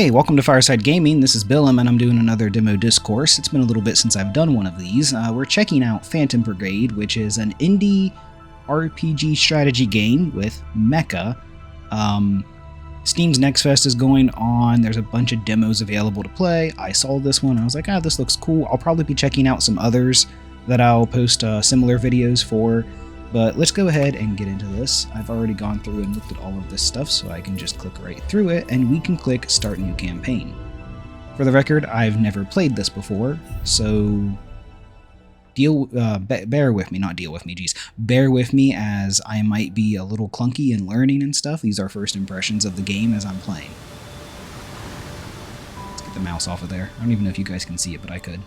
Hey, welcome to Fireside Gaming. This is Billum, and I'm doing another demo discourse. It's been a little bit since I've done one of these. We're checking out Phantom Brigade, which is an indie RPG strategy game with Mecha. Steam's NextFest is going on. There's a bunch of demos available to play. I saw this one. I was like, this looks cool. I'll probably be checking out some others that I'll post similar videos for. But let's go ahead and get into this. I've already gone through and looked at all of this stuff, so I can just click right through it, and we can click Start New Campaign. For the record, I've never played this before, so bear with me, not deal with me, geez. Bear with me as I might be a little clunky in learning and stuff. These are first impressions of the game as I'm playing. Let's get the mouse off of there. I don't even know if you guys can see it, but I could.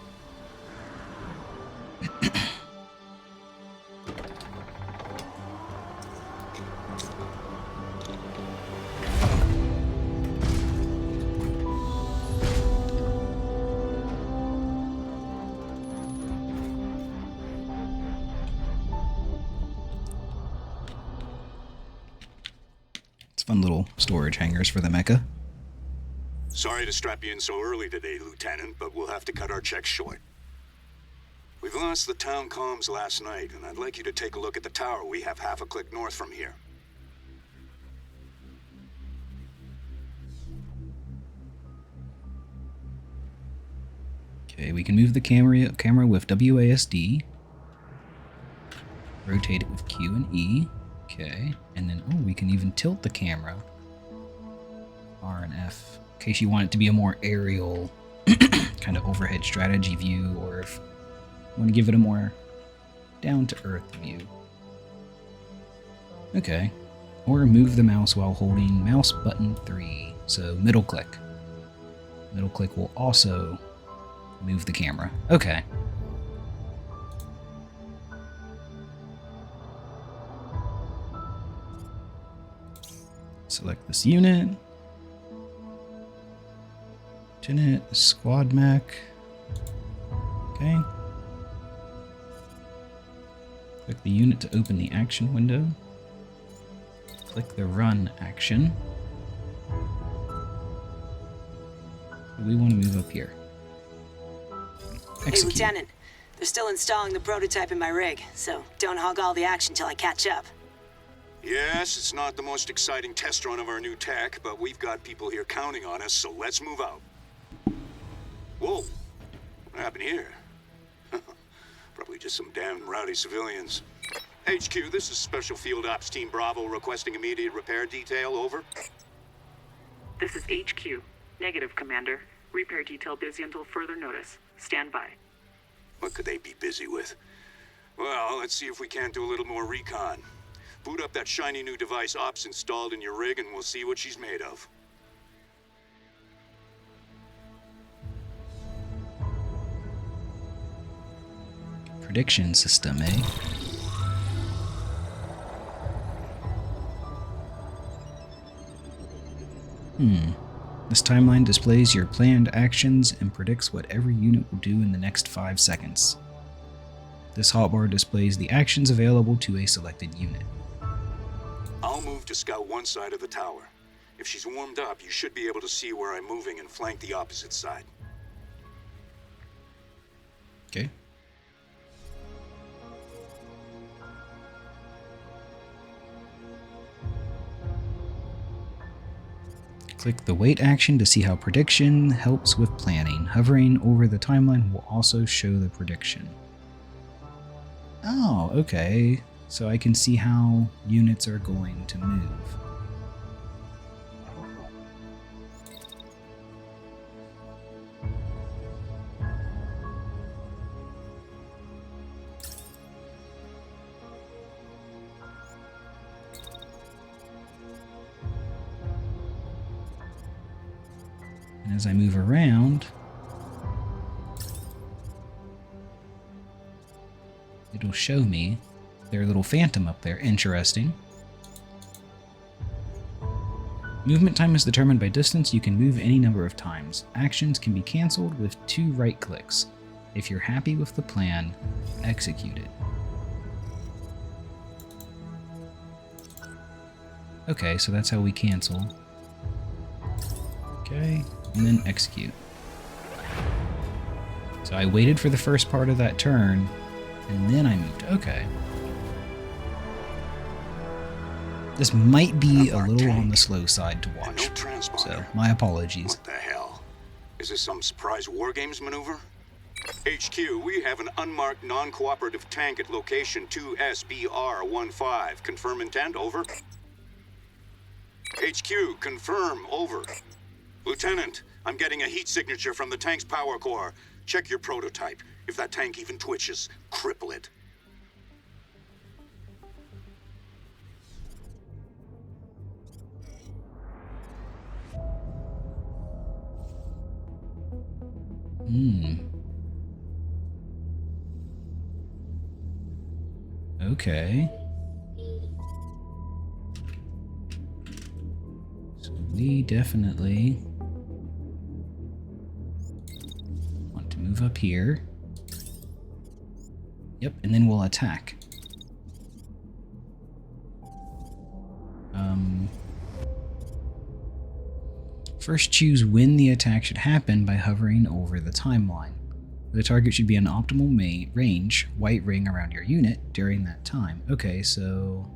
Fun little storage hangers for the Mecha. Sorry to strap you in so early today, Lieutenant, but we'll have to cut our checks short. We've lost the town comms last night, and I'd like you to take a look at the tower we have half a click north from here. Okay, we can move the camera with WASD. Rotate it with Q and E. Okay, and then, we can even tilt the camera. R and F, in case you want it to be a more aerial kind of overhead strategy view, or if you want to give it a more down-to-earth view. Okay, or move the mouse while holding mouse button 3, so middle click. Middle click will also move the camera. Okay. Select this unit. Lieutenant, squad mech. Okay. Click the unit to open the action window. Click the run action. We want to move up here. Execute. Hey, Lieutenant. They're still installing the prototype in my rig, so don't hog all the action till I catch up. Yes, it's not the most exciting test run of our new tech, but we've got people here counting on us, so let's move out. Whoa, what happened here? Probably just some damn rowdy civilians. HQ, this is Special Field Ops Team Bravo requesting immediate repair detail, over. This is HQ. Negative, Commander. Repair detail busy until further notice. Stand by. What could they be busy with? Well, let's see if we can't do a little more recon. Boot up that shiny new device Ops installed in your rig and we'll see what she's made of. Prediction system, eh? This timeline displays your planned actions and predicts what every unit will do in the next 5 seconds. This hotbar displays the actions available to a selected unit. I'll move to scout one side of the tower. If she's warmed up, you should be able to see where I'm moving and flank the opposite side. Okay. Click the wait action to see how prediction helps with planning. Hovering over the timeline will also show the prediction. Oh, okay. So I can see how units are going to move. And as I move around, it'll show me their little phantom up there. Interesting. Movement time is determined by distance. You can move any number of times. Actions can be cancelled with 2 right clicks. If you're happy with the plan, execute it. Okay, so that's how we cancel. Okay, and then execute. So I waited for the first part of that turn, and then I moved. Okay. This might be a little on the slow side to watch, No transponder. so my apologies. What the hell? Is this some surprise war games maneuver? HQ, we have an unmarked non-cooperative tank at location 2SBR15. Confirm intent, over. HQ, confirm, over. Lieutenant, I'm getting a heat signature from the tank's power core. Check your prototype. If that tank even twitches, cripple it. Okay. So we definitely want to move up here. Yep, and then we'll attack. First choose when the attack should happen by hovering over the timeline. The target should be an optimal range, white ring around your unit during that time. Okay, so...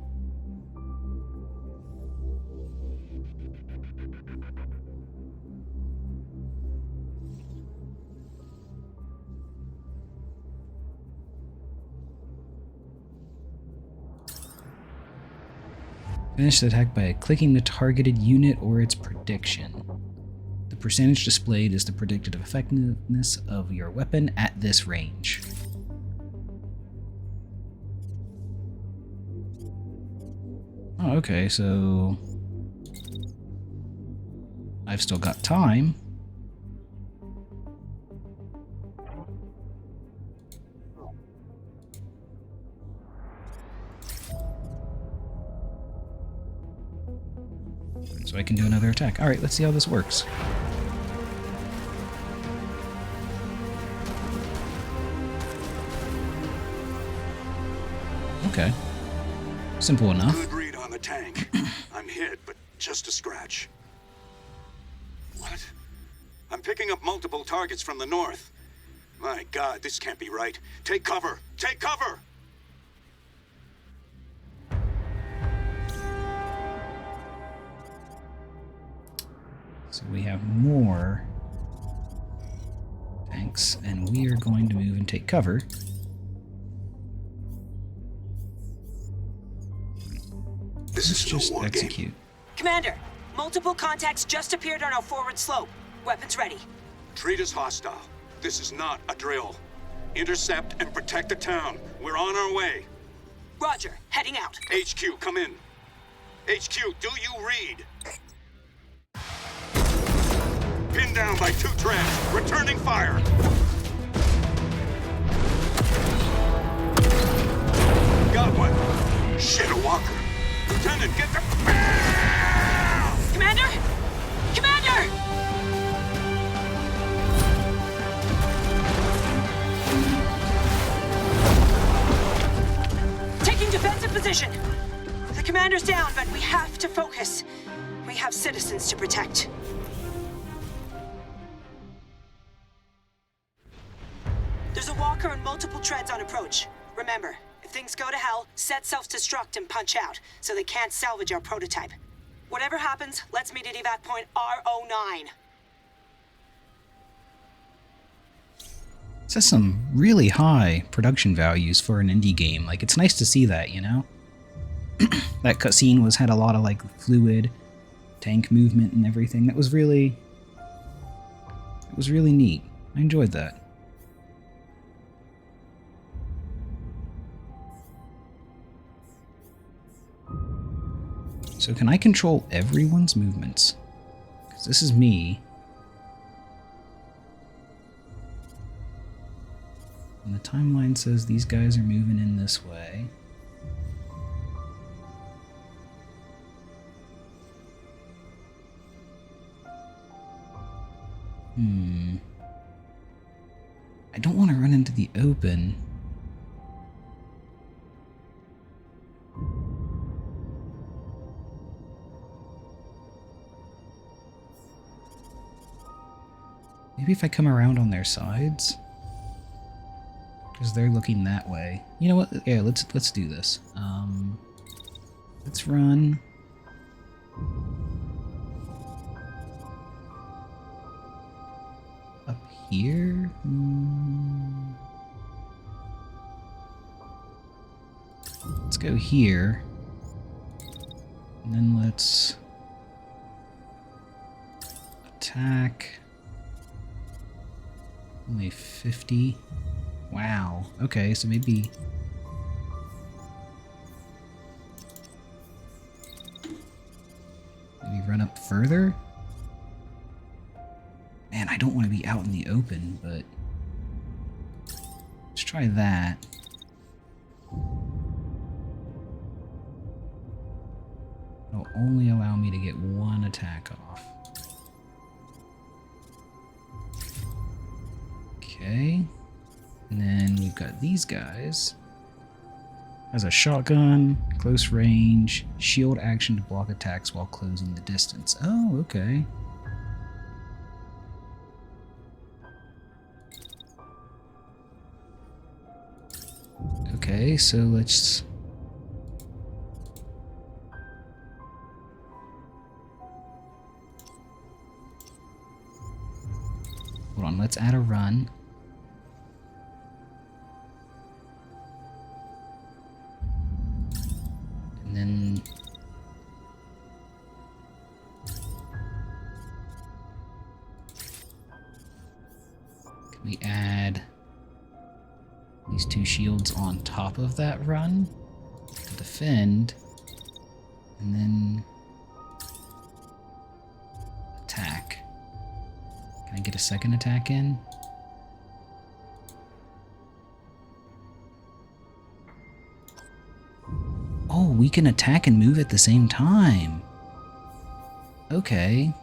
Finish the attack by clicking the targeted unit or its prediction. The percentage displayed is the predicted effectiveness of your weapon at this range. Oh, okay, so... I've still got time. So I can do another attack. Alright, let's see how this works. Okay. Simple enough. Good read on the tank. I'm hit, but just a scratch. What? I'm picking up multiple targets from the north. My God, this can't be right. Take cover! Take cover! So we have more tanks, and we are going to move and take cover. Let's just execute. Commander, multiple contacts just appeared on our forward slope. Weapons ready. Treat us hostile. This is not a drill. Intercept and protect the town. We're on our way. Roger, heading out. HQ, come in. HQ, do you read? Pinned down by 2 treads. Returning fire. Got one. Shit, a walker. Lieutenant, get the... Commander! Commander! Taking defensive position. The commander's down, but we have to focus. We have citizens to protect. There's a walker and multiple treads on approach. Remember, if things go to hell, set self-destruct and punch out, so they can't salvage our prototype. Whatever happens, let's meet at evac point R09. This has some really high production values for an indie game. Like, it's nice to see that, you know? That cutscene had a lot of, like, fluid tank movement and everything. That was really... It was really neat. I enjoyed that. So can I control everyone's movements? Because this is me. And the timeline says these guys are moving in this way. I don't want to run into the open. Maybe if I come around on their sides? Because they're looking that way. You know what? Yeah, let's do this. Let's run. Up here? Let's go here. And then let's attack. Only 50. Wow. Okay, so maybe... maybe run up further? Man, I don't want to be out in the open, but... let's try that. It'll only allow me to get one attack off. Okay. And then we've got these guys. Has a shotgun, close range, shield action to block attacks while closing the distance. Oh, okay. Okay, so let's... hold on, let's add a run. And then... can we add these two shields on top of that run to defend, and then attack? Can I get a second attack in? Oh, we can attack and move at the same time. Okay.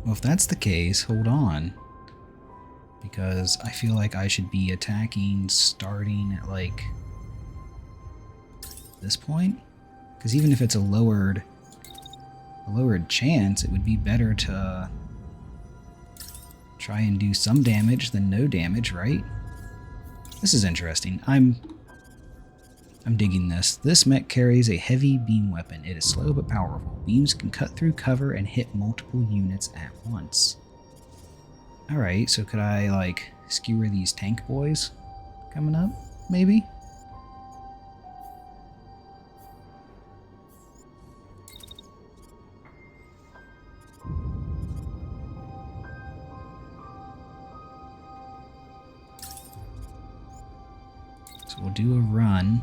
Well, if that's the case, hold on. Because I feel like I should be attacking starting at, like, this point. Because even if it's a lowered chance, it would be better to try and do some damage than no damage, right? This is interesting. I'm digging this. This mech carries a heavy beam weapon. It is slow but powerful. Beams can cut through cover and hit multiple units at once. Alright, so could I, like, skewer these tank boys coming up, maybe? So we'll do a run.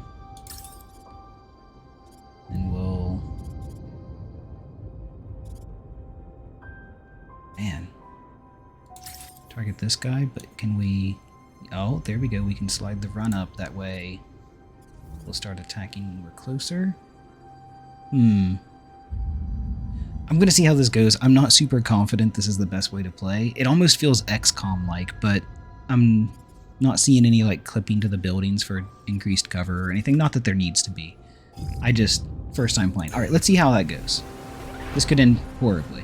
And we'll... man. Target this guy, but can we... oh, there we go. We can slide the run up. That way we'll start attacking when we're closer. I'm going to see how this goes. I'm not super confident this is the best way to play. It almost feels XCOM-like, but I'm not seeing any, like, clipping to the buildings for increased cover or anything. Not that there needs to be. I just... first time playing. Alright, let's see how that goes. This could end horribly.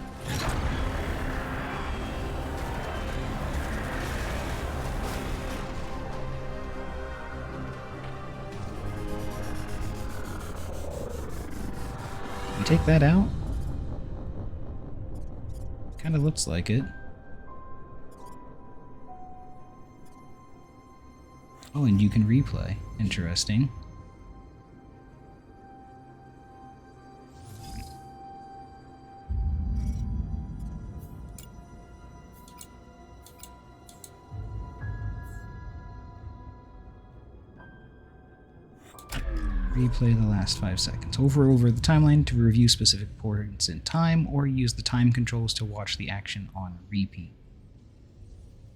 You take that out? Kind of looks like it. Oh, and you can replay. Interesting. Replay the last 5 seconds. Hover over the timeline to review specific points in time, or use the time controls to watch the action on repeat.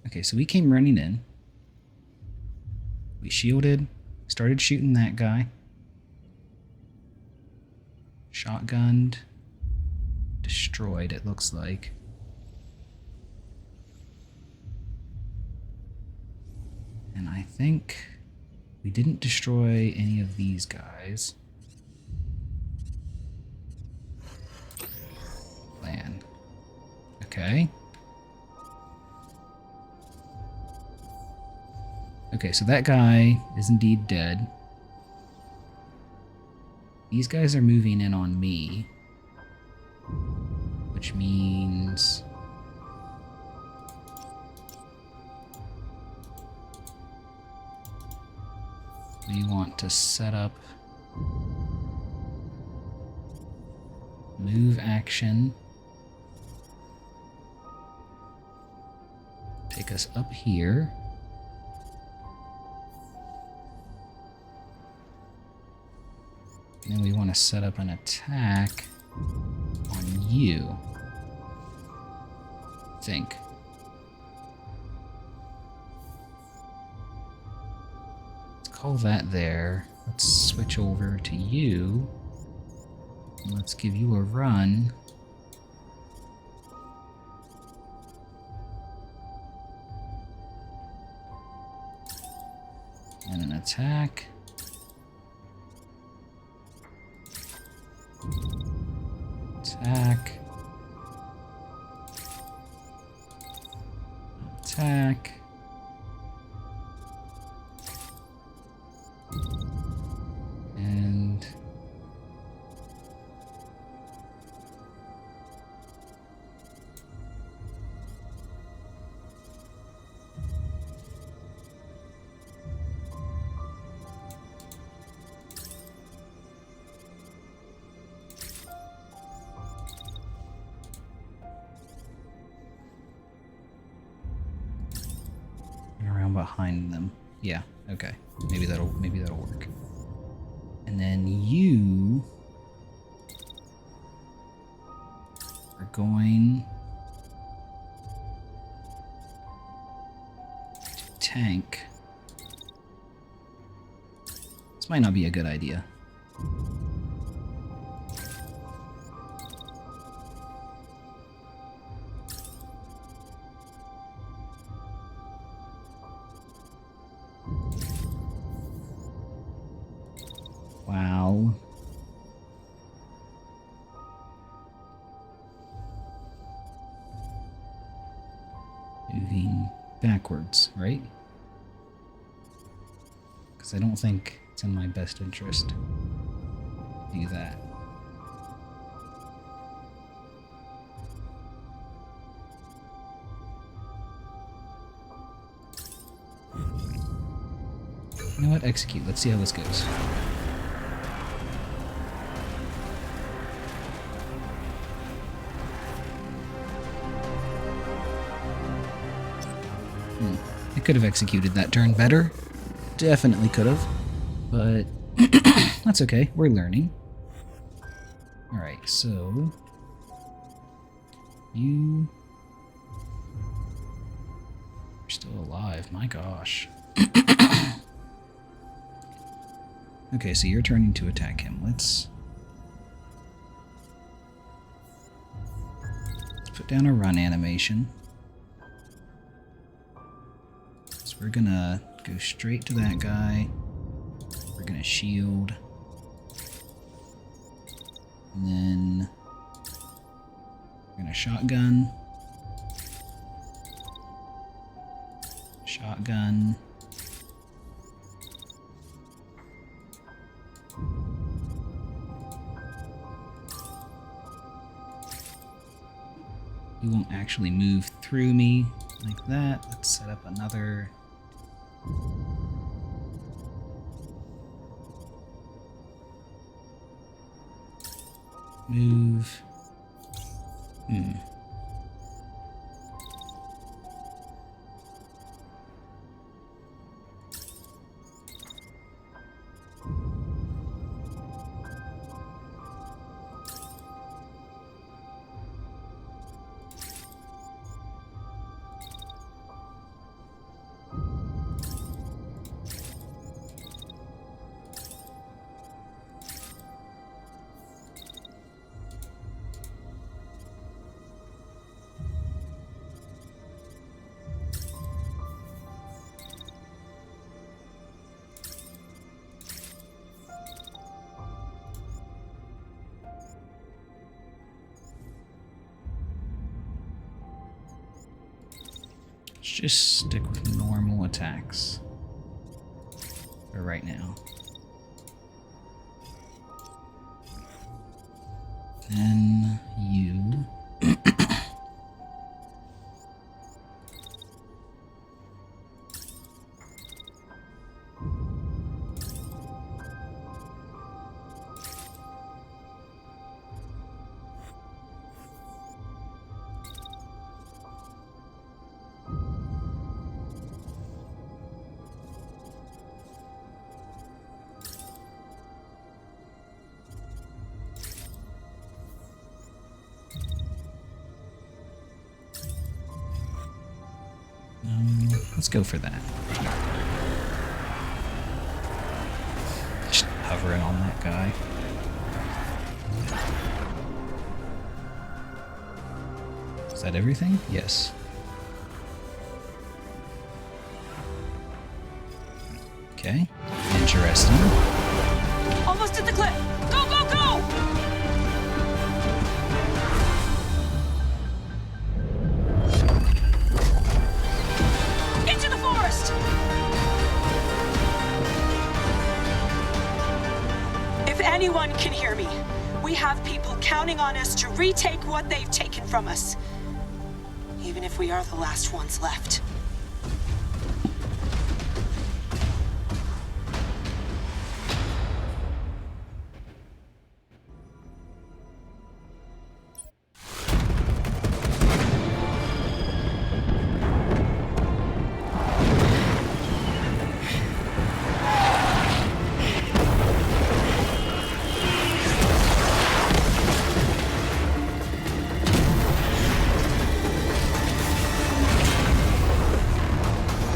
Okay, so we came running in. We shielded, started shooting that guy. Shotgunned. Destroyed, it looks like. And I think we didn't destroy any of these guys. Okay. Okay, so that guy is indeed dead. These guys are moving in on me. Which means... we want to set up... move action. Take us up here. And then we want to set up an attack on you. I think. Let's call that there. Let's switch over to you. And let's give you a run. And an attack. Attack. Attack. And... around behind them. Yeah, okay. Maybe that'll work. And then you are going to tank. This might not be a good idea. Wow. Moving backwards, right? Because I don't think it's in my best interest to do that. You know what? Execute. Let's see how this goes. I could have executed that turn better. Definitely could have. But that's okay. We're learning. Alright, so... you... are still alive. My gosh. Okay, so you're turning to attack him. Let's put down a run animation. So we're gonna go straight to that guy. We're gonna shield. And then we're gonna shotgun. Shotgun. You won't actually move through me like that. Let's set up another. Move. just stick with normal attacks for right now. Then you. Let's go for that. Just hovering on that guy. Is that everything? Yes. Okay. Interesting. Almost at the cliff. Go, go, go! Into the forest! If anyone can hear me, we have people counting on us to retake what they've taken from us. Even if we are the last ones left.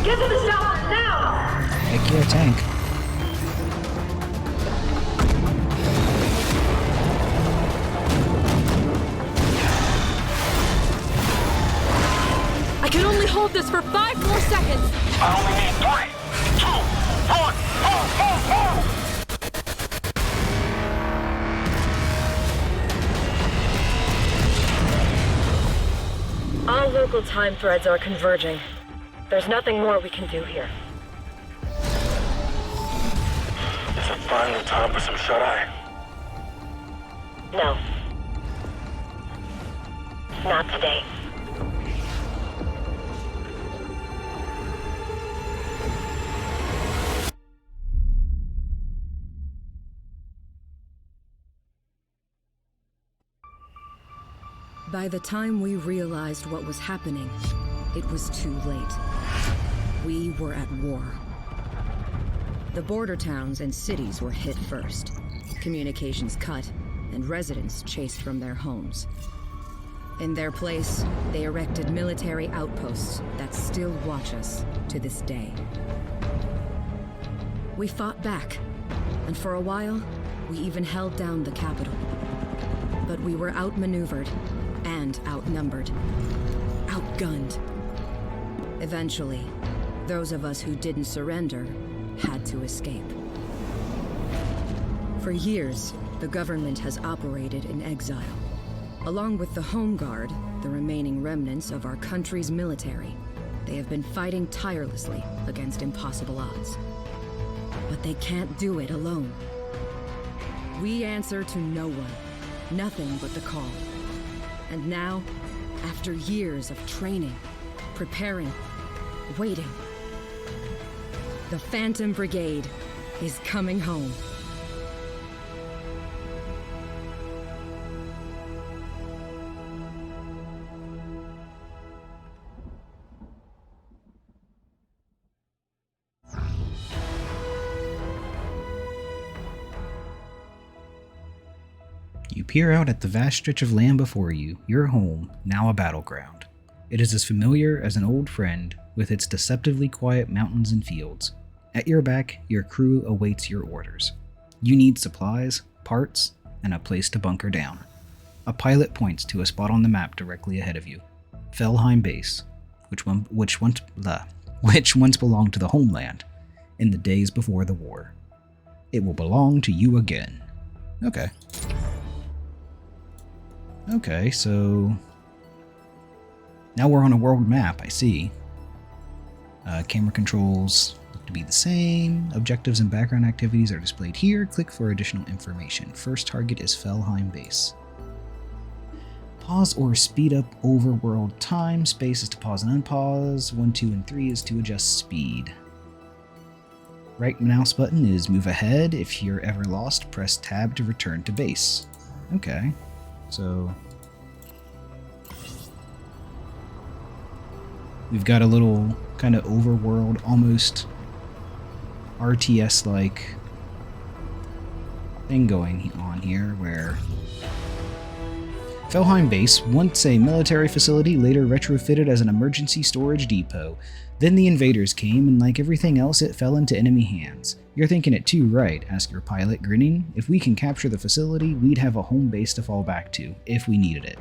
Get to the tower now! Heck yeah, tank. I can only hold this for 5 more seconds. I only need 3, 2, 1, All local time threads are converging. There's nothing more we can do here. Is it finally time for some shut-eye? No. Not today. By the time we realized what was happening, it was too late. We were at war. The border towns and cities were hit first, communications cut, and residents chased from their homes. In their place, they erected military outposts that still watch us to this day. We fought back, and for a while, we even held down the capital. But we were outmaneuvered and outnumbered, outgunned. Eventually, those of us who didn't surrender had to escape. For years, the government has operated in exile. Along with the Home Guard, the remaining remnants of our country's military, they have been fighting tirelessly against impossible odds. But they can't do it alone. We answer to no one, nothing but the call. And now, after years of training, preparing, waiting, the Phantom Brigade is coming home. You peer out at the vast stretch of land before you, your home, now a battleground. It is as familiar as an old friend, with its deceptively quiet mountains and fields. At your back, your crew awaits your orders. You need supplies, parts, and a place to bunker down. A pilot points to a spot on the map directly ahead of you. Felheim Base, which once belonged to the homeland in the days before the war. It will belong to you again. Okay. Okay, so now we're on a world map, I see. Camera controls look to be the same. Objectives and background activities are displayed here. Click for additional information. First target is Felheim Base. Pause or speed up overworld time. Space is to pause and unpause. 1, 2, and 3 is to adjust speed. Right mouse button is move ahead. If you're ever lost, press tab to return to base. Okay, so we've got a little kind of overworld, almost RTS-like thing going on here, where Felheim Base, once a military facility, later retrofitted as an emergency storage depot. Then the invaders came, and like everything else, it fell into enemy hands. You're thinking it too right, asked your pilot, grinning. If we can capture the facility, we'd have a home base to fall back to, if we needed it.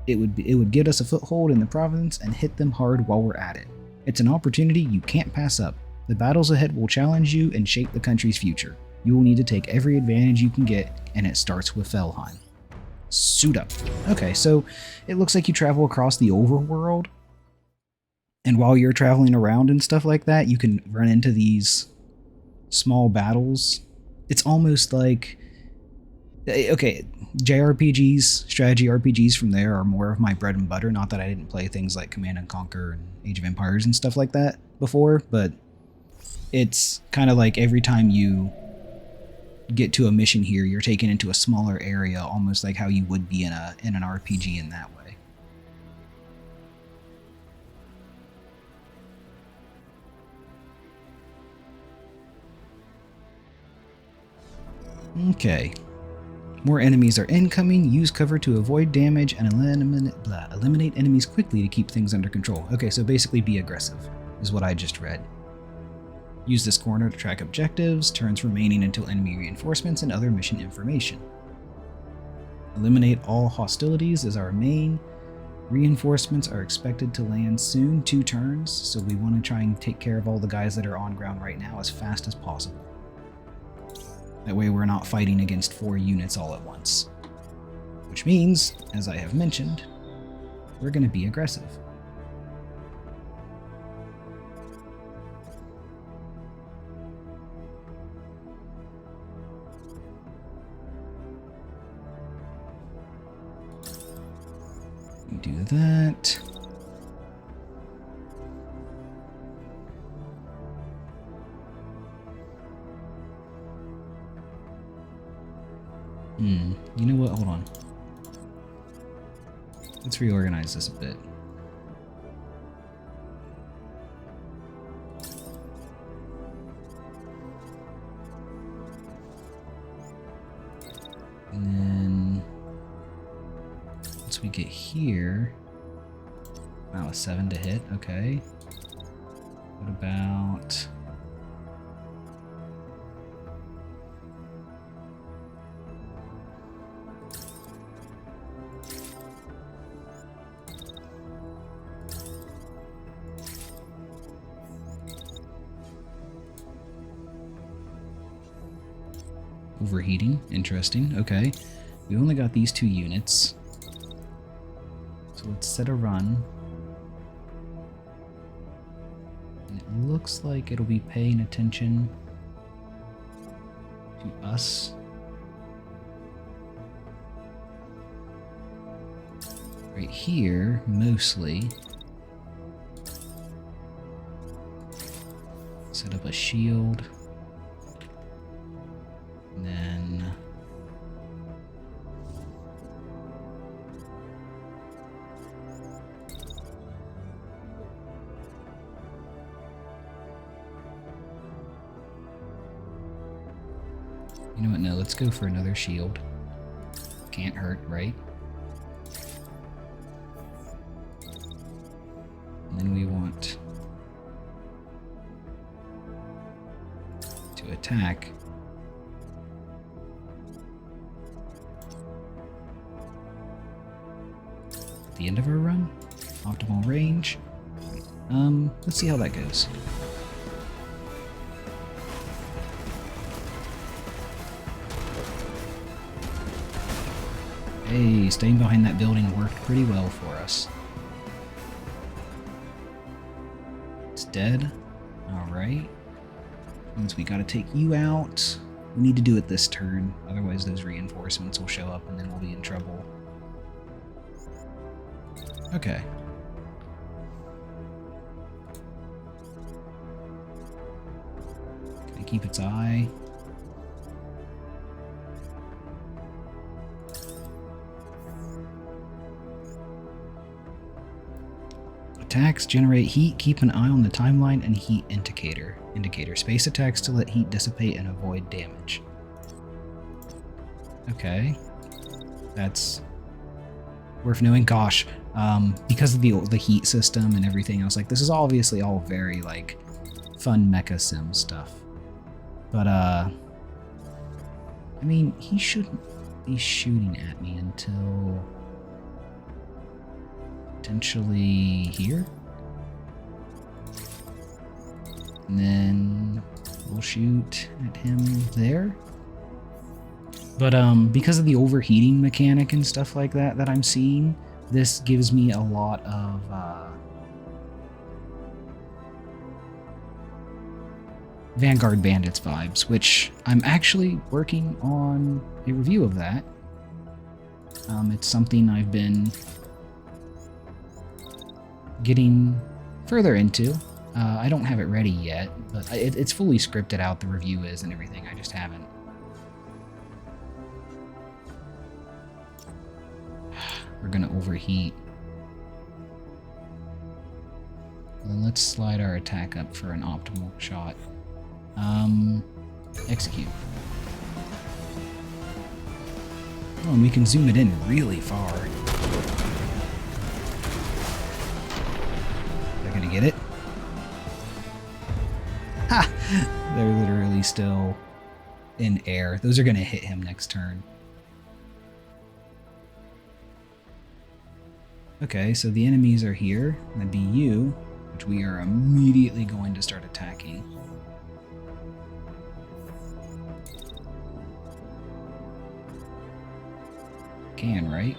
It would get us a foothold in the province and hit them hard while we're at it. It's an opportunity you can't pass up. The battles ahead will challenge you and shape the country's future. You will need to take every advantage you can get, and it starts with Felheim. Suit up. Okay, so it looks like you travel across the overworld, and while you're traveling around and stuff like that, you can run into these small battles. It's almost like, okay, JRPGs, strategy RPGs from there are more of my bread and butter. Not that I didn't play things like Command and Conquer and Age of Empires and stuff like that before, but it's kind of like every time you get to a mission here, you're taken into a smaller area, almost like how you would be in an RPG in that way. Okay. More enemies are incoming. Use cover to avoid damage and eliminate enemies quickly to keep things under control. Okay, so basically be aggressive, is what I just read. Use this corner to track objectives, turns remaining until enemy reinforcements, and other mission information. Eliminate all hostilities is our main. Reinforcements are expected to land soon, 2 turns, so we want to try and take care of all the guys that are on ground right now as fast as possible. That way we're not fighting against 4 units all at once. Which means, as I have mentioned, we're going to be aggressive. Do that. You know what? Hold on. Let's reorganize this a bit. And then once we get here, wow, a 7 to hit. Okay. What about? Overheating. Interesting. Okay. We only got these 2 units. So let's set a run. And it looks like it'll be paying attention to us. Right here, mostly. Set up a shield. And then you know what, no, let's go for another shield. Can't hurt, right? And then we want to attack. The end of our run. Optimal range. Let's see how that goes. Hey, staying behind that building worked pretty well for us. It's dead. Alright. Means we gotta take you out. We need to do it this turn, otherwise those reinforcements will show up and then we'll be in trouble. Okay. Can I keep its eye? Attacks generate heat. Keep an eye on the timeline and heat indicator. Space attacks to let heat dissipate and avoid damage. Okay. That's worth knowing. Gosh, because of the heat system and everything else, like, this is obviously all very, like, fun mecha sim stuff. But, I mean, he shouldn't be shooting at me until potentially here. And then we'll shoot at him there. But because of the overheating mechanic and stuff like that I'm seeing, this gives me a lot of Vanguard Bandits vibes, which I'm actually working on a review of that. It's something I've been getting further into. I don't have it ready yet, but it's fully scripted out, the review is, and everything. I just haven't. We're gonna overheat. And then let's slide our attack up for an optimal shot. Execute. Oh, and we can zoom it in really far. Am I gonna get it? Ha! They're literally still in air. Those are gonna hit him next turn. Okay, so the enemies are here. That'd be you, which we are immediately going to start attacking. Can, right?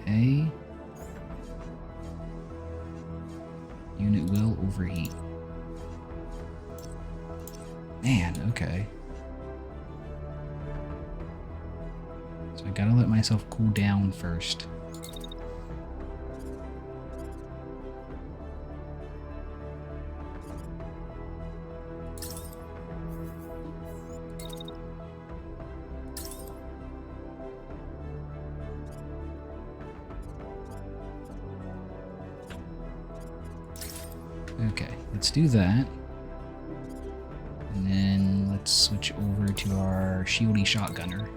Okay. Unit will overheat. Man, okay. So I gotta let myself cool down first. Okay, let's do that. And then let's switch over to our shieldy shotgunner.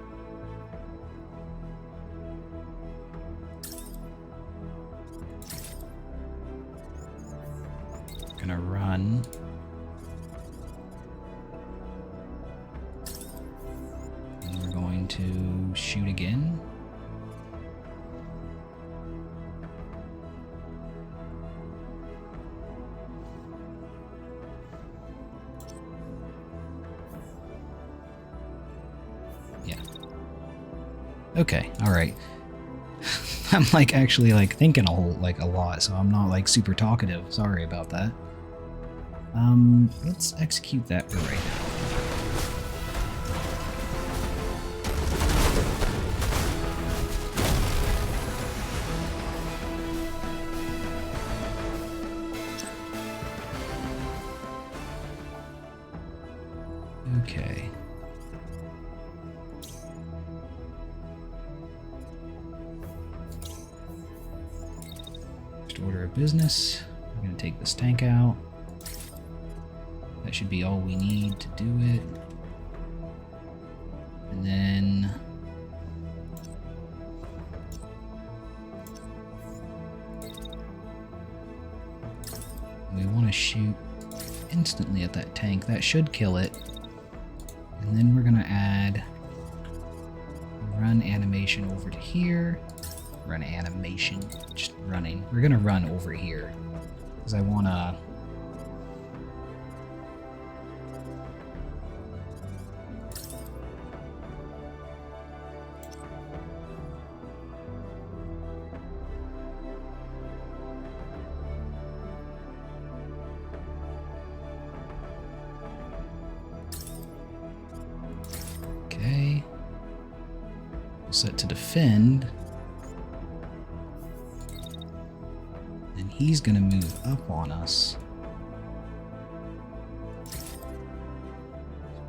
Gonna run. And we're going to shoot again. Okay, alright. I'm like actually like thinking a lot, so I'm not like super talkative. Sorry about that. Let's execute that for right now. Okay. Order business. We're going to take this tank out. That should be all we need to do it. And then... we want to shoot instantly at that tank. That should kill it. And then we're going to add run animation over to here. Run animation, just running. We're going to run over here because I want to... Okay. Set to defend. And he's gonna move up on us.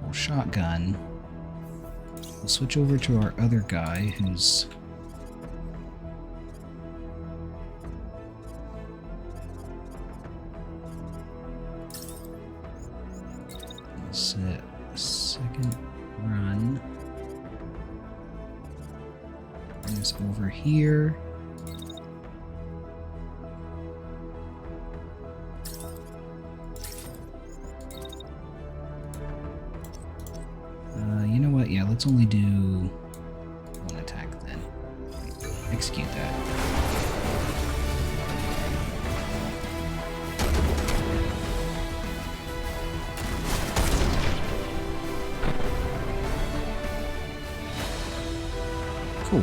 We'll shotgun. We'll switch over to our other guy who's... set a second run. Bring this over here. You know what? Yeah, let's only do one attack then. Execute that. Cool.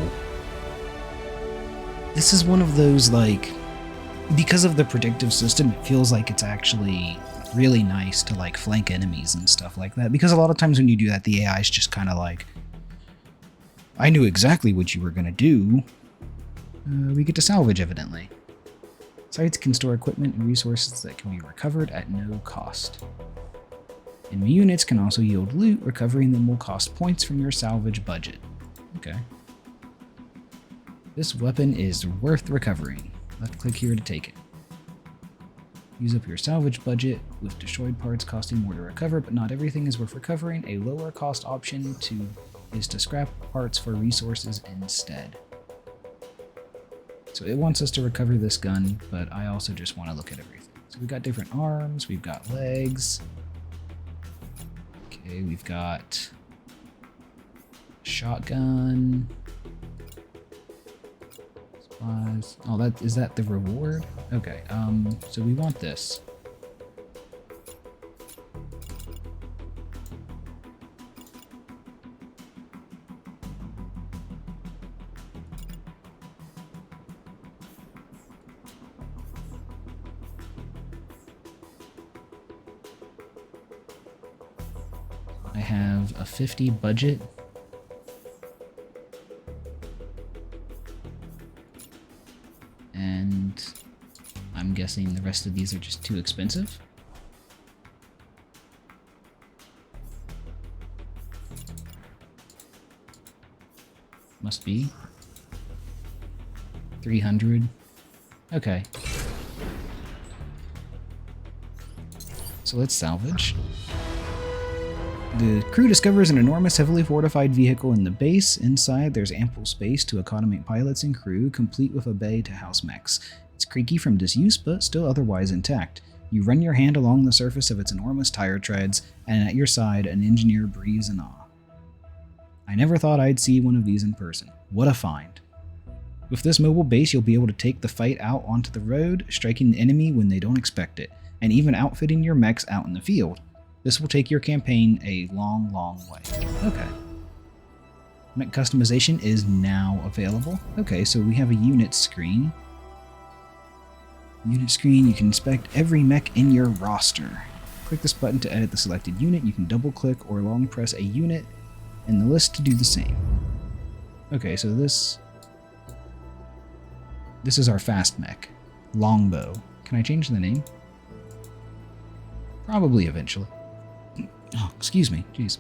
This is one of those, like, because of the predictive system, it feels like it's actually really nice to, like, flank enemies and stuff like that. Because a lot of times when you do that, the AI is just kind of like, I knew exactly what you were going to do. We get to salvage, evidently. Sites can store equipment and resources that can be recovered at no cost. Enemy units can also yield loot. Recovering them will cost points from your salvage budget. Okay. This weapon is worth recovering. Left click here to take it. Use up your salvage budget, with destroyed parts costing more to recover, but not everything is worth recovering. A lower cost option is to scrap parts for resources instead. So it wants us to recover this gun, but I also just want to look at everything. So we've got different arms, we've got legs. Okay, we've got shotgun. Oh, is that the reward? Okay, so we want this. I have a 50 budget. And I'm guessing the rest of these are just too expensive. Must be 300. Okay. So let's salvage. The crew discovers an enormous, heavily fortified vehicle in the base. Inside, there's ample space to accommodate pilots and crew, complete with a bay to house mechs. It's creaky from disuse, but still otherwise intact. You run your hand along the surface of its enormous tire treads, and at your side, an engineer breathes in awe. I never thought I'd see one of these in person. What a find. With this mobile base, you'll be able to take the fight out onto the road, striking the enemy when they don't expect it, and even outfitting your mechs out in the field. This will take your campaign a long, long way. Okay. Mech customization is now available. Okay, so we have a unit screen. Unit screen, you can inspect every mech in your roster. Click this button to edit the selected unit. You can double click or long press a unit in the list to do the same. Okay, so this is our fast mech. Longbow. Can I change the name? Probably eventually. Oh, excuse me. Jeez.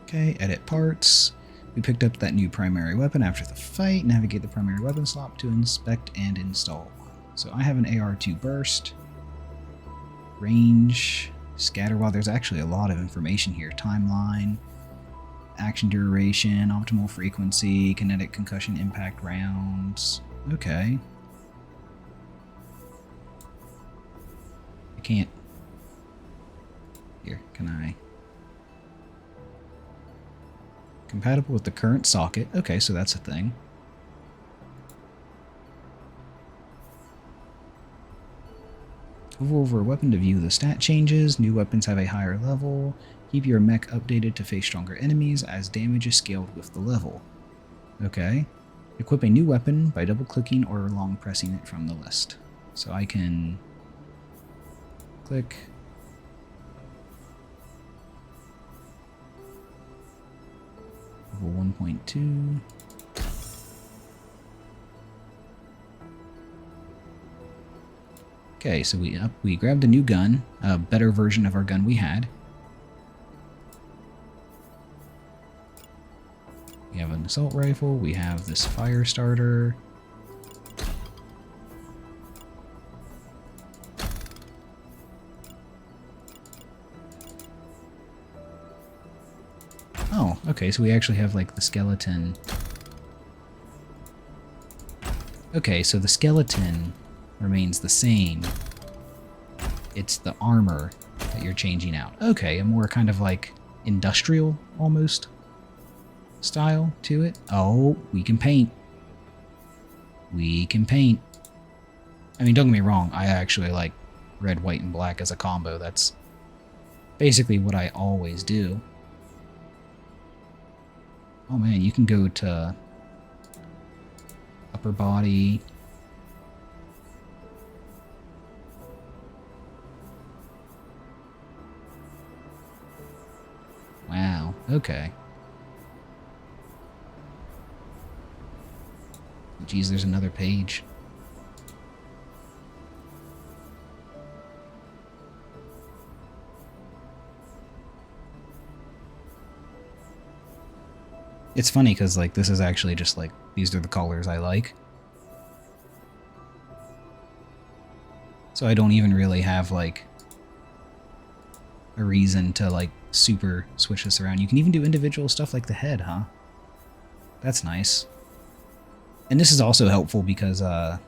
Okay, edit parts. We picked up that new primary weapon after the fight. Navigate the primary weapon slot to inspect and install one. So I have an AR-2 burst. Range. Scatter. Wow, there's actually a lot of information here. Timeline. Action duration. Optimal frequency. Kinetic concussion impact rounds. Okay. I can't. Here, can I? Compatible with the current socket. Okay, so that's a thing. Hover over a weapon to view the stat changes. New weapons have a higher level. Keep your mech updated to face stronger enemies as damage is scaled with the level. Okay. Equip a new weapon by double-clicking or long pressing it from the list. So I can click. Level 1.2. Okay, so we grabbed a new gun, a better version of our gun we had. We have an assault rifle, we have this fire starter. Oh, okay, so we actually have like the skeleton. Okay, so the skeleton remains the same. It's the armor that you're changing out. Okay, a more kind of like industrial almost style to it. Oh, we can paint. We can paint. I mean, don't get me wrong, I actually like red, white, and black as a combo. That's basically what I always do. Oh man, you can go to upper body. Wow, okay. Geez, there's another page. It's funny because like this is actually just like these are the colors I like. So I don't even really have like a reason to like super switch this around. You can even do individual stuff like the head, huh? That's nice. And this is also helpful because I'm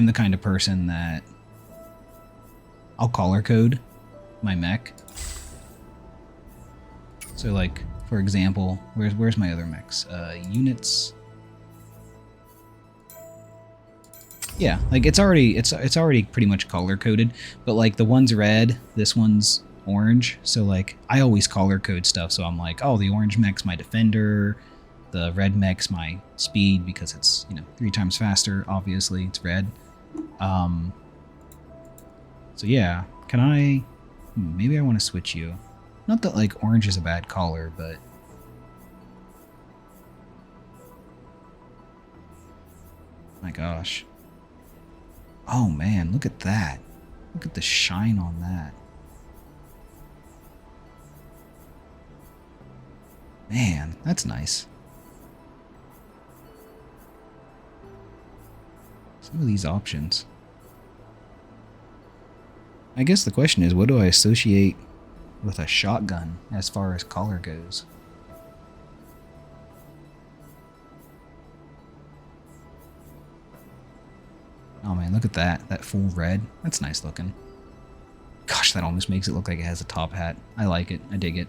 the kind of person that I'll color code my mech. So like, for example, where's my other mechs? Units. Yeah, like it's already pretty much color coded, but like the one's red, this one's orange. So like I always color code stuff. So I'm like, oh, the orange mech's my defender. The red mech's my speed because it's, 3 times faster. Obviously, it's red. So yeah, can I? Maybe I want to switch you. Not that like orange is a bad color, but my gosh. Oh man, look at that. Look at the shine on that. Man, that's nice. Some of these options. I guess the question is, what do I associate with a shotgun as far as color goes? Oh man, look at that. That full red. That's nice looking. Gosh, that almost makes it look like it has a top hat. I like it. I dig it.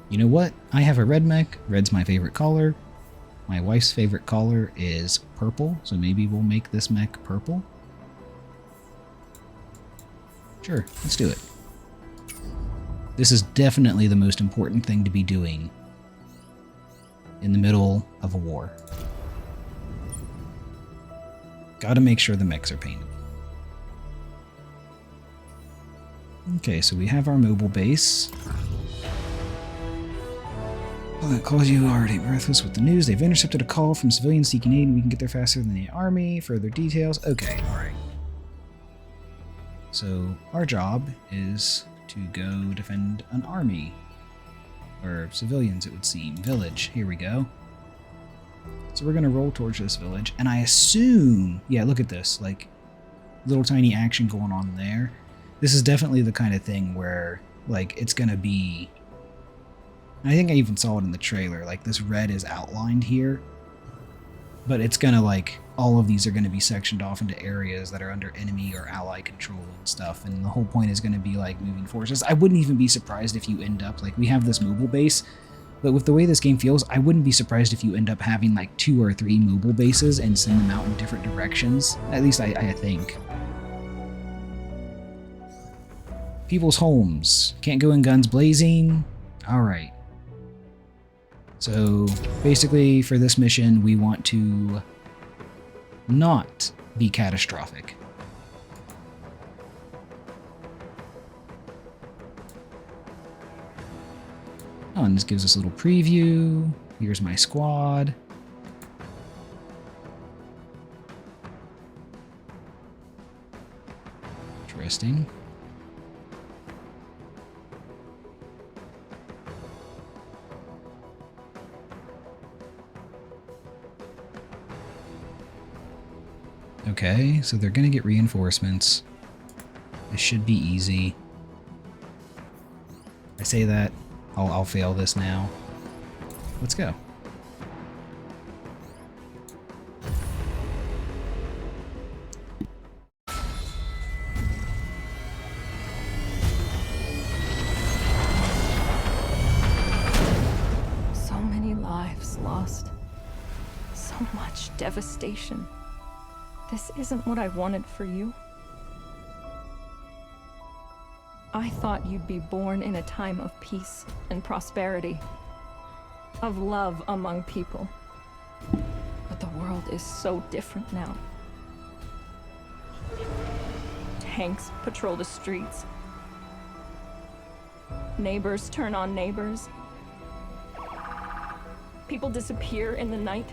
You know what? I have a red mech. Red's my favorite color. My wife's favorite color is purple, so maybe we'll make this mech purple. Sure, let's do it. This is definitely the most important thing to be doing in the middle of a war. Gotta make sure the mechs are painted. Okay, so we have our mobile base. Well, that calls you already breathless with the news. They've intercepted a call from civilians seeking aid, and we can get there faster than the army. Further details. Okay, alright. So our job is to go defend an army. Or civilians, it would seem. Village. Here we go. So we're going to roll towards this village, and I assume... Yeah, look at this. Like, little tiny action going on there. This is definitely the kind of thing where, like, it's going to be... I think I even saw it in the trailer. Like, this red is outlined here. But it's going to, like... All of these are going to be sectioned off into areas that are under enemy or ally control and stuff. And the whole point is going to be, like, moving forces. I wouldn't even be surprised if you end up... Like, we have this mobile base... But with the way this game feels, I wouldn't be surprised if you end up having like 2 or 3 mobile bases and send them out in different directions. At least I think. People's homes. Can't go in guns blazing. Alright. So basically for this mission we want to not be catastrophic. Oh, and this gives us a little preview. Here's my squad. Interesting. Okay, so they're gonna get reinforcements. This should be easy. I say that. I'll fail this now. Let's go. So many lives lost. So much devastation. This isn't what I wanted for you. I thought you'd be born in a time of peace and prosperity, of love among people. But the world is so different now. Tanks patrol the streets. Neighbors turn on neighbors. People disappear in the night.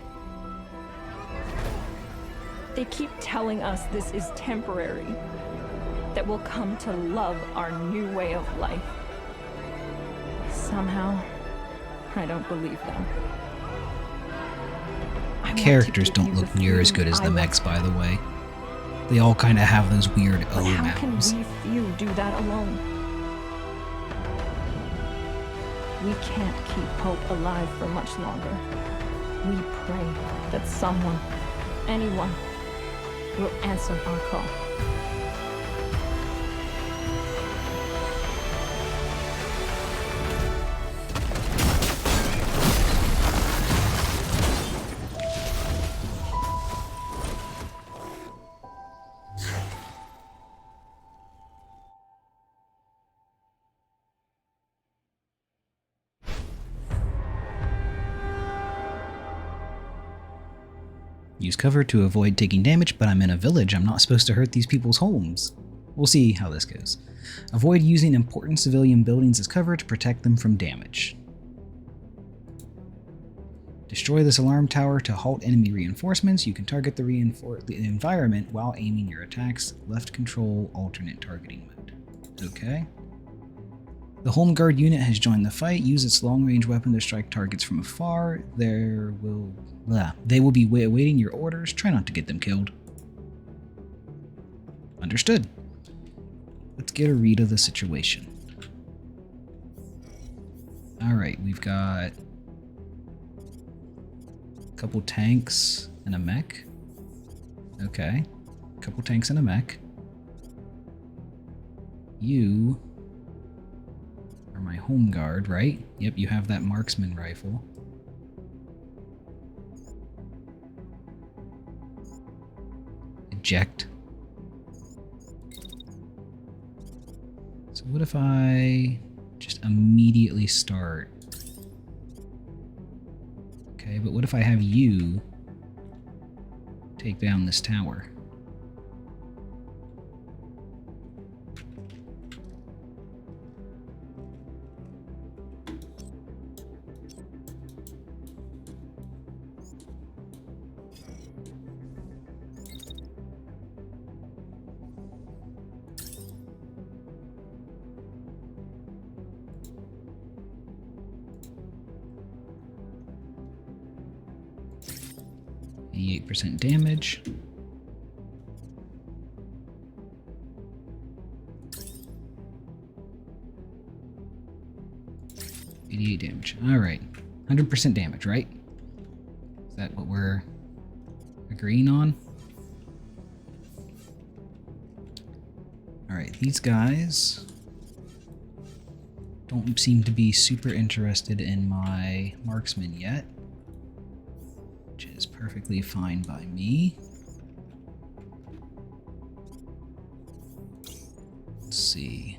They keep telling us this is temporary, that we'll come to love our new way of life. Somehow, I don't believe them. Characters don't look near as good as the mechs, by the way. They all kind of have those weird O How can mounds. we few do that alone? We can't keep hope alive for much longer. We pray that someone, anyone, will answer our call. Use cover to avoid taking damage, but I'm in a village. I'm not supposed to hurt these people's homes. We'll see how this goes. Avoid using important civilian buildings as cover to protect them from damage. Destroy this alarm tower to halt enemy reinforcements. You can target the environment while aiming your attacks. Left control, alternate targeting mode. Okay. The Home Guard unit has joined the fight. Use its long-range weapon to strike targets from afar. They will be awaiting your orders. Try not to get them killed. Understood. Let's get a read of the situation. Alright, we've got a couple tanks and a mech. Okay. A couple tanks and a mech. You are my home guard, right? Yep, you have that marksman rifle. Eject. So what if I just immediately start? Okay, but what if I have you take down this tower? 28% damage. $88 damage. Alright. 100% damage, right? Is that what we're agreeing on? Alright, these guys don't seem to be super interested in my marksman yet, which is perfectly fine by me. Let's see.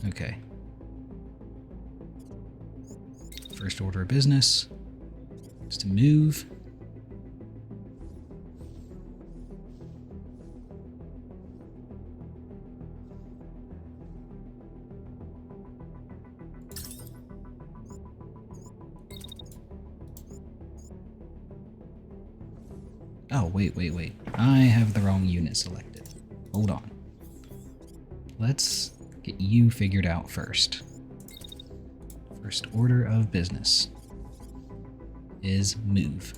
Okay. First order of business is to move. Oh, wait. I have the wrong unit selected. Hold on. Let's get you figured out first. First order of business is move.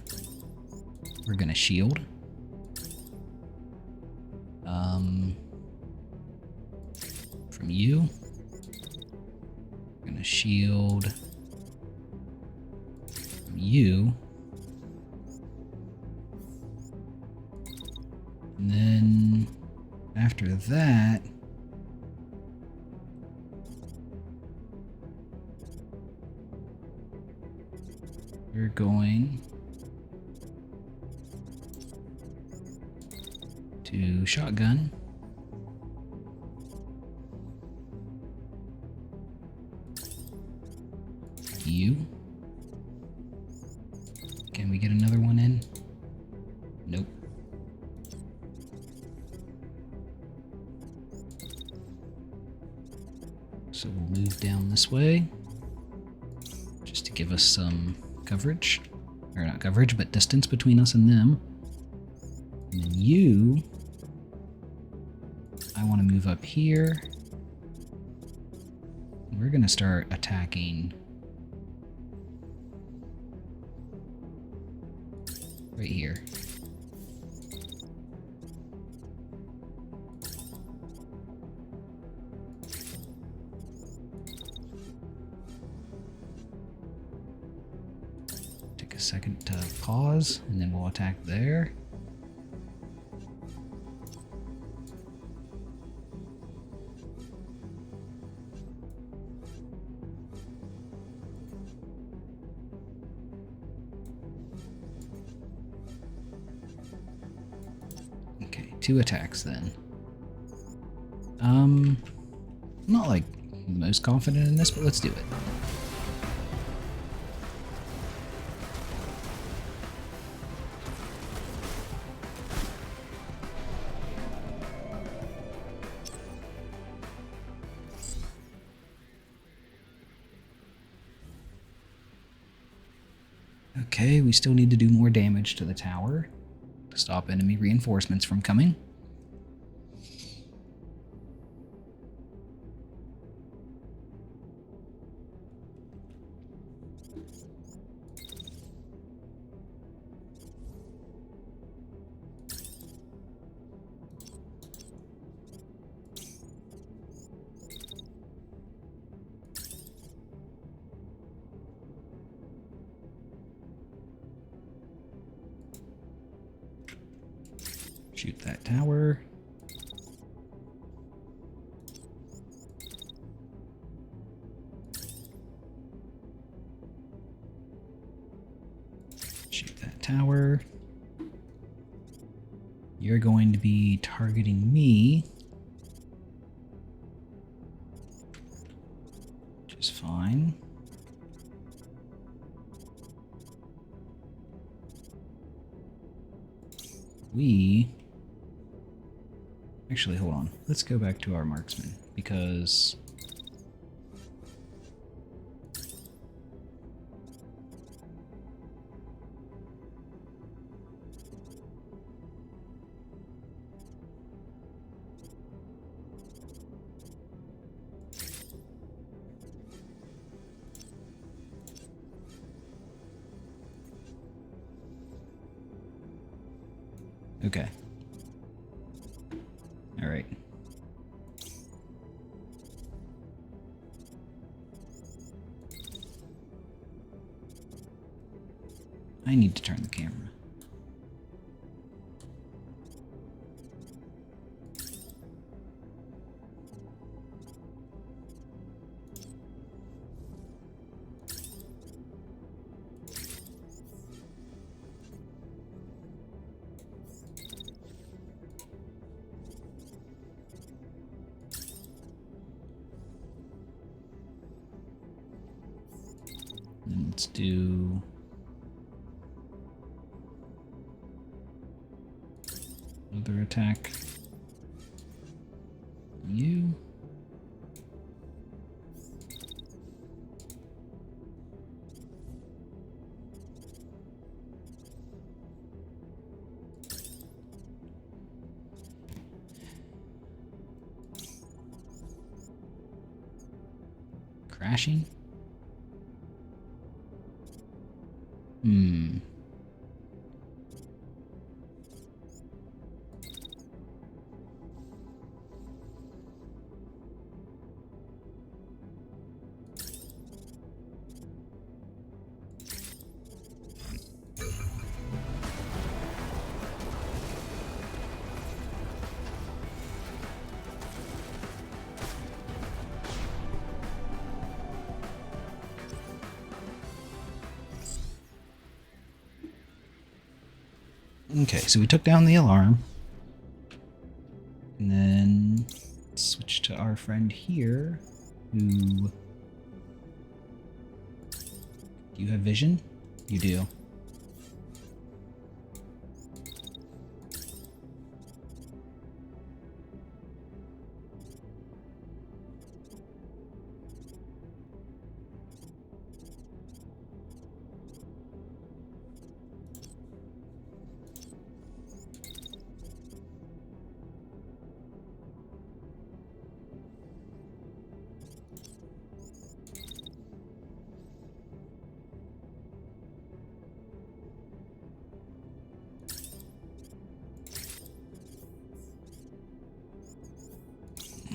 We're gonna shield. From you. We're gonna shield from you. And then after that, we're going to shotgun. You. Can we get another one in? Nope. So we'll move down this way just to give us some coverage. Or not coverage, but distance between us and them. And then you, I want to move up here. We're going to start attacking right here. Take a second to pause, and then we'll attack there. Okay, 2 attacks then. I'm not like most confident in this, but let's do it. Okay, we still need to do more damage to the tower to stop enemy reinforcements from coming. Shoot that tower. Shoot that tower. You're going to be targeting me, which is fine. Actually, hold on. Let's go back to our marksman, because Okay. Alright. I need to turn the camera. And let's do another attack. You. Crashing? Okay, so we took down the alarm. And then switch to our friend here, who... Do you have vision? You do.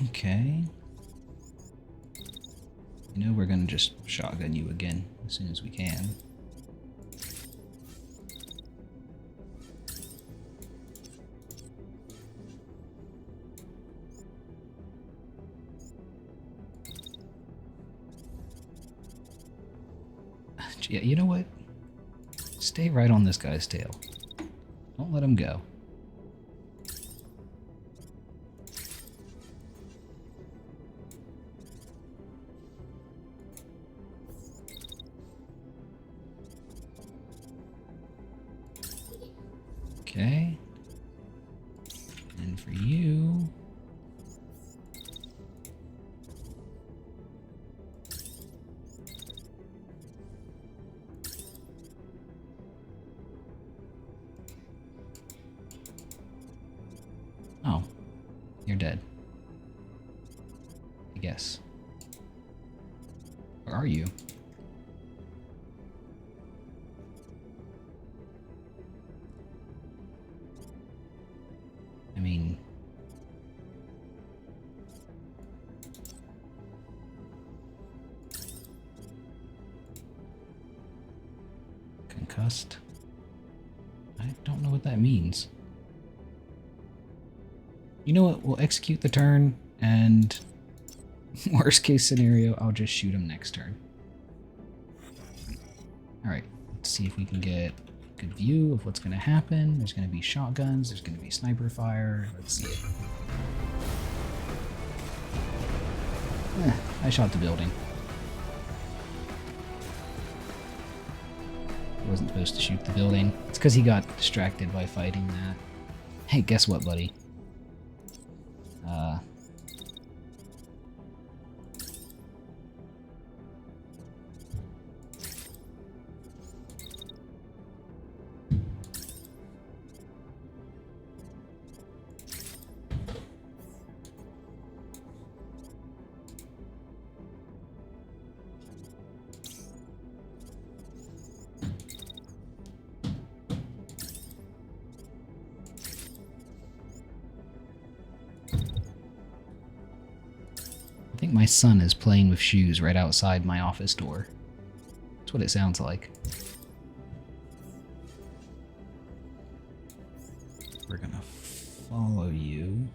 Okay. You know, we're gonna just shotgun you again as soon as we can. Yeah, you know what? Stay right on this guy's tail. Don't let him go. Okay. And for you... Oh. You're dead. I guess. Or are you? I mean... Concussed? I don't know what that means. You know what? We'll execute the turn, and worst case scenario, I'll just shoot him next turn. Alright, let's see if we can get a good view of what's going to happen. There's going to be shotguns, there's going to be sniper fire. Let's see it. I shot the building. I wasn't supposed to shoot the building. It's because he got distracted by fighting that. Hey, guess what, buddy? son is playing with shoes right outside my office door. That's what it sounds like. We're gonna follow you.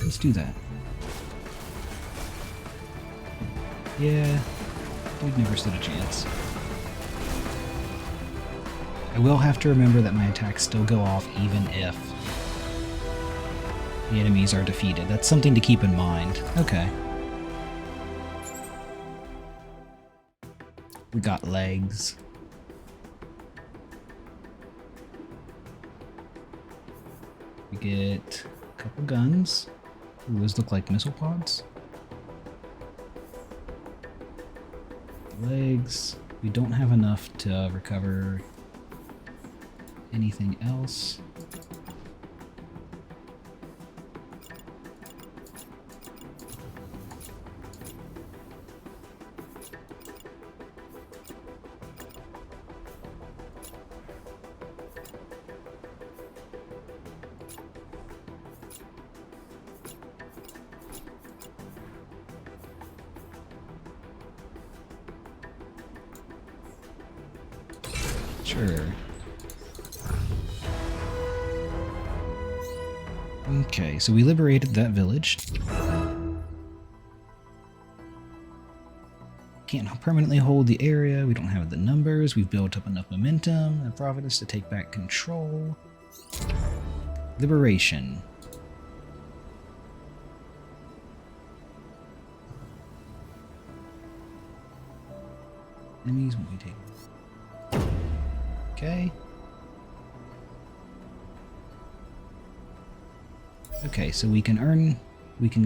Let's do that. Yeah, dude never stood a chance. I will have to remember that my attacks still go off even if the enemies are defeated. That's something to keep in mind. Okay. We got legs. We get a couple guns. Ooh, those look like missile pods. Legs. We don't have enough to recover anything else. Sure. Okay, so we liberated that village. Can't permanently hold the area. We don't have the numbers. We've built up enough momentum and Providence to take back control. Liberation. Enemies won't be taken. Okay. Okay, so we can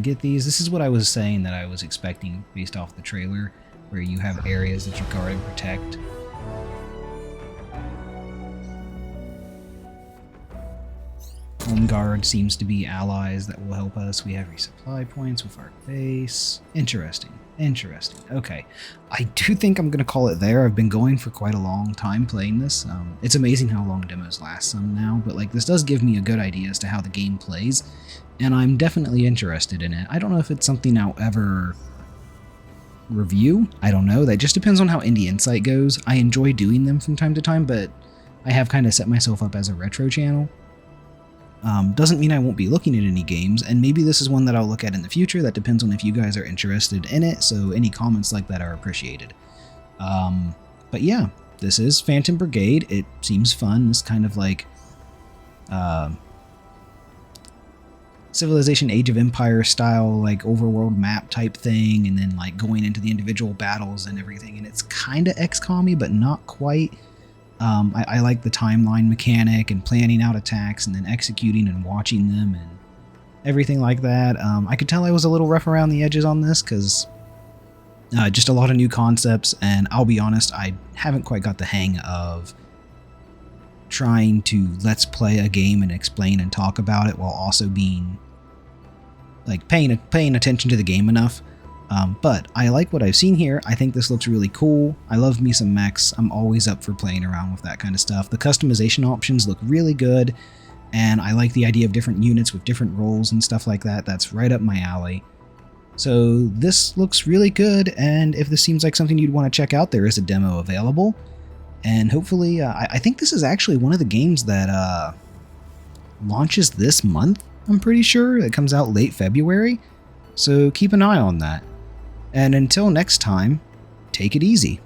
get these. This is what I was saying that I was expecting based off the trailer, where you have areas that you guard and protect. Home Guard seems to be allies that will help us. We have resupply points with our base. Interesting. Interesting. Okay. I do think I'm going to call it there. I've been going for quite a long time playing this. It's amazing how long demos last some now, but like this does give me a good idea as to how the game plays, and I'm definitely interested in it. I don't know if it's something I'll ever review. I don't know. That just depends on how Indie Insight goes. I enjoy doing them from time to time, but I have kind of set myself up as a retro channel. Doesn't mean I won't be looking at any games, and maybe this is one that I'll look at in the future. That depends on if you guys are interested in it, so any comments like that are appreciated. But yeah, this is Phantom Brigade. It seems fun. This kind of like Civilization Age of Empire style, like overworld map type thing, and then like going into the individual battles and everything, and it's kind of XCOM-y, but not quite. I like the timeline mechanic and planning out attacks and then executing and watching them and everything like that. I could tell I was a little rough around the edges on this because just a lot of new concepts, and I'll be honest, I haven't quite got the hang of trying to let's play a game and explain and talk about it while also being like paying attention to the game enough. But I like what I've seen here. I think this looks really cool. I love me some mechs. I'm always up for playing around with that kind of stuff. The customization options look really good, and I like the idea of different units with different roles and stuff like that. That's right up my alley. So this looks really good, and if this seems like something you'd want to check out, there is a demo available. And hopefully, I think this is actually one of the games that launches this month, I'm pretty sure. It comes out late February, so keep an eye on that. And until next time, take it easy.